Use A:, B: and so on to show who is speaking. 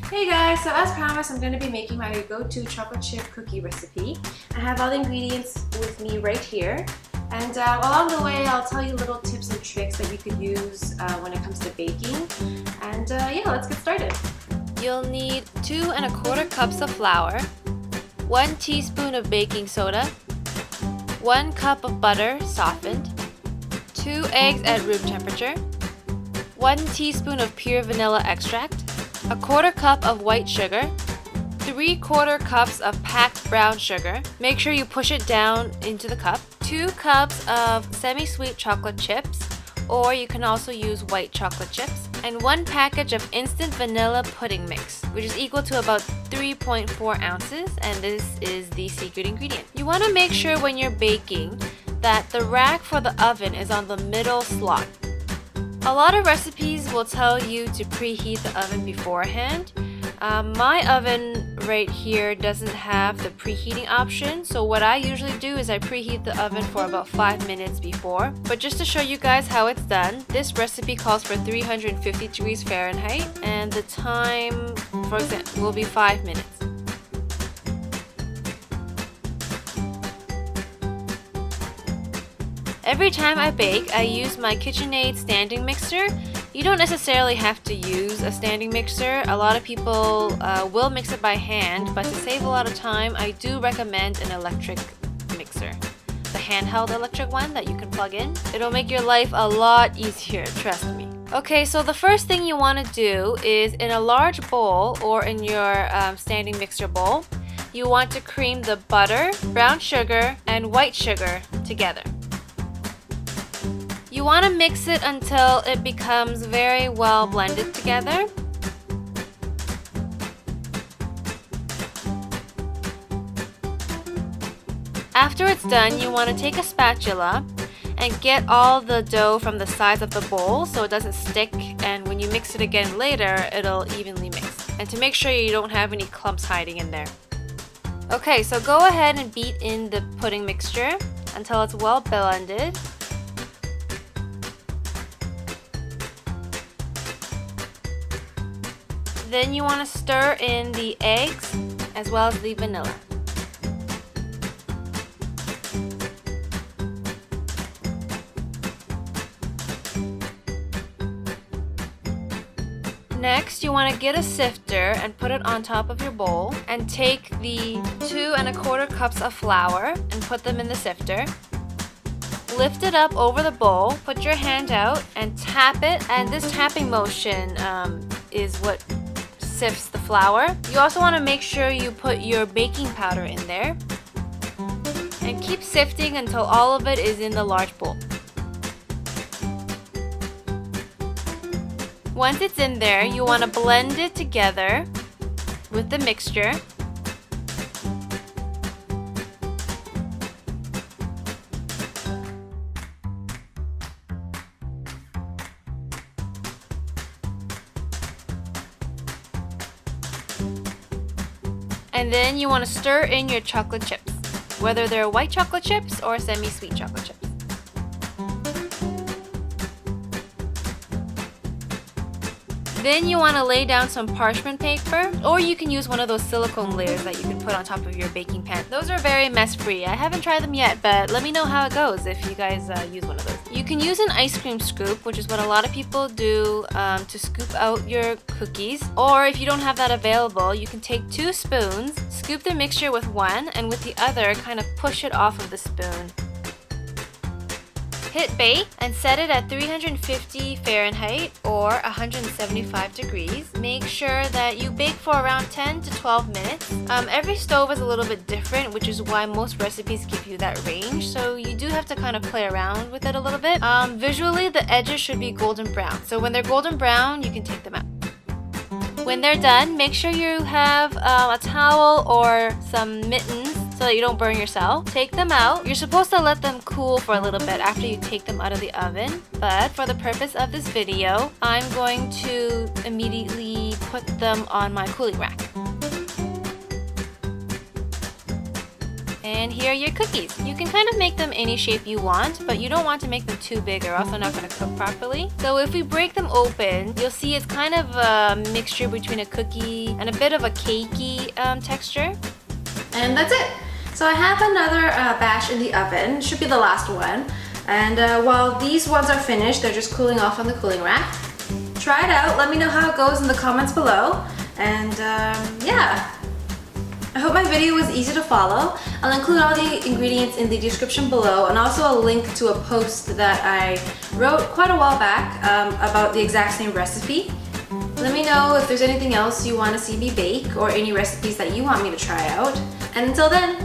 A: Hey guys, so as promised, I'm going to be making my go-to chocolate chip cookie recipe. I have all the ingredients with me right here. And along the way, I'll tell you little tips and tricks that you could use when it comes to baking. And yeah, let's get started.
B: You'll need 2 1/4 cups of flour, 1 teaspoon of baking soda, 1 cup of butter softened, 2 eggs at room temperature, 1 teaspoon of pure vanilla extract, 1/4 cup of white sugar, 3/4 cups of packed brown sugar. Make sure you push it down into the cup. 2 cups of semi-sweet chocolate chips, or you can also use white chocolate chips, and 1 package of instant vanilla pudding mix, which is equal to about 3.4 ounces, and this is the secret ingredient. You want to make sure when you're baking that the rack for the oven is on the middle slot. A lot of recipes will tell you to preheat the oven beforehand. My oven right here doesn't have the preheating option, so what I usually do is I preheat the oven for about 5 minutes before. But just to show you guys how it's done, this recipe calls for 350 degrees Fahrenheit, and the time, for example, will be 5 minutes. Every time I bake, I use my KitchenAid standing mixer. You don't necessarily have to use a standing mixer. A lot of people will mix it by hand, but to save a lot of time, I do recommend an electric mixer. The handheld electric one that you can plug in. It'll make your life a lot easier, trust me. Okay, so the first thing you want to do is in a large bowl or in your standing mixer bowl, you want to cream the butter, brown sugar, and white sugar together. You want to mix it until it becomes very well blended together. After it's done, you want to take a spatula and get all the dough from the sides of the bowl so it doesn't stick, and when you mix it again later, it'll evenly mix. And to make sure you don't have any clumps hiding in there. Okay, so go ahead and beat in the pudding mixture until it's well blended. Then you want to stir in the eggs as well as the vanilla. Next, you want to get a sifter and put it on top of your bowl and take the 2 1/4 cups of flour and put them in the sifter. Lift it up over the bowl, put your hand out and tap it, and this tapping motion is what sifts the flour. You also want to make sure you put your baking powder in there and keep sifting until all of it is in the large bowl. Once it's in there, you want to blend it together with the mixture. And then you want to stir in your chocolate chips, whether they're white chocolate chips or semi-sweet chocolate chips. Then you want to lay down some parchment paper, or you can use one of those silicone layers that you can put on top of your baking pan. Those are very mess-free. I haven't tried them yet, but let me know how it goes if you guys use one of those. You can use an ice cream scoop, which is what a lot of people do to scoop out your cookies. Or if you don't have that available, you can take 2 spoons, scoop the mixture with one, and with the other, kind of push it off of the spoon. Hit bake and set it at 350 Fahrenheit or 175 degrees. Make sure that you bake for around 10 to 12 minutes. Every stove is a little bit different, which is why most recipes give you that range, so you do have to kind of play around with it a little bit. Visually, the edges should be golden brown, so when they're golden brown, you can take them out. When they're done, make sure you have a towel or some mittens so that you don't burn yourself. Take them out. You're supposed to let them cool for a little bit after you take them out of the oven, but for the purpose of this video, I'm going to immediately put them on my cooling rack. And here are your cookies. You can kind of make them any shape you want, but you don't want to make them too big or else they're not going to cook properly. So if we break them open, you'll see it's kind of a mixture between a cookie and a bit of a cakey texture.
A: And that's it. So I have another batch in the oven. Should be the last one. And while these ones are finished, they're just cooling off on the cooling rack. Try it out. Let me know how it goes in the comments below. And yeah. I hope my video was easy to follow. I'll include all the ingredients in the description below and also a link to a post that I wrote quite a while back about the exact same recipe. Let me know if there's anything else you want to see me bake or any recipes that you want me to try out. And until then,